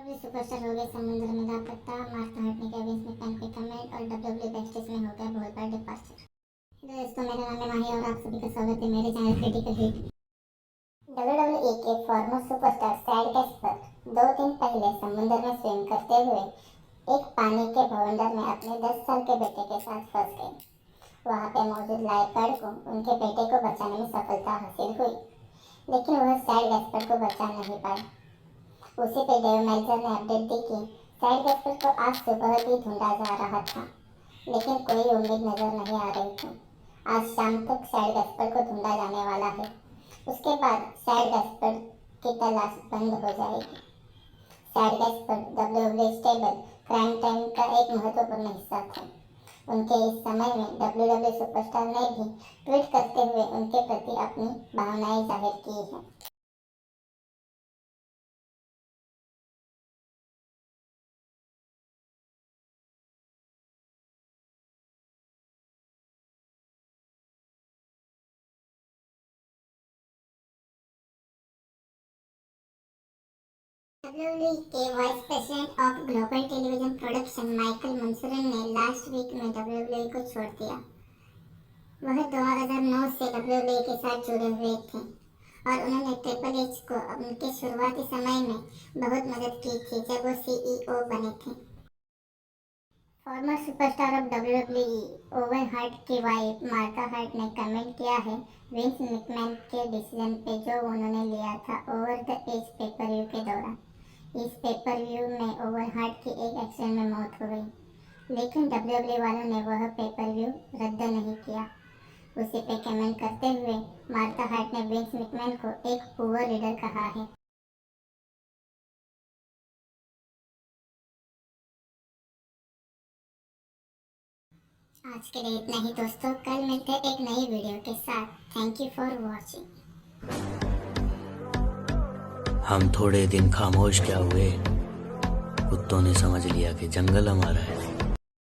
WWE superstar हो गए समुद्र में लापता, मार्था हटने के विंस मैकमैन के कमेंट और WWE बैकस्टेज में हो गया बहुत बड़ा डिपार्चर। दोस्तों, मेरा नाम है माही और आप सभी का स्वागत है मेरे चैनल क्रिटिकल हिट। WWE के फॉर्मर सुपरस्टार सैड कैस्पर 2 दिन पहले समुद्र में स्विम करते हुए एक पानी के बवंडर में अपने 10 साल के बेटे के साथ फंस गए। वहां पे मौजूद लाइफगार्ड को उनके बेटे को बचाने में सफलता हासिल हुई, लेकिन वह सैड कैस्पर को बचा नहीं पाए। उसी पे डेव मेल्जर ने अपडेट दी कि सैड कैस्पर को आज सुबह भी ढूंढा जा रहा था, लेकिन कोई उम्मीद नजर नहीं आ रही थी। आज शाम तक सैड कैस्पर को ढूंढा जाने वाला है। उसके बाद सैड कैस्पर की तलाश बंद हो जाएगी। Sad Caspar WWE stable crime time का एक महत्वपूर्ण हिस्सा थे। उनके इस समय में WWE सुपरस्टार ने भी ट्वीट करते हुए उनके प्रति अपनी भावनाएं जाहिर की हैं। WWE के vice president of global television production Michael Mansury ने लास्ट वीक में WWE को छोड़ दिया। वह 2009 से WWE के साथ जुड़े हुए थे और उन्होंने ट्रिपल एच को उनके शुरुआती समय में बहुत मदद की थी जब वो CEO बने थे। Farmer superstar of WWE oven हार्ट की वाइफ मार्था हार्ट ने कमेंट किया है विंस मैकमैन के डिसीजन पे जो उन्होंने लिया था over the age paper view के दौरान। इस पेपर व्यू में ओवन हार्ट की एक एक्सीडेंट में मौत हो गई, लेकिन WWE वालों ने वह पेपर व्यू रद्द नहीं किया। उसी पे कमेंट करते हुए मार्था हार्ट ने विंस मैकमैन को एक पुअर लीडर कहा है। आज के लिए इतना ही दोस्तों, कल मिलते हैं एक नई वीडियो के साथ। Thank you for watching. हम थोड़े दिन खामोश क्या हुए, कुत्तों ने समझ लिया कि जंगल हमारा है।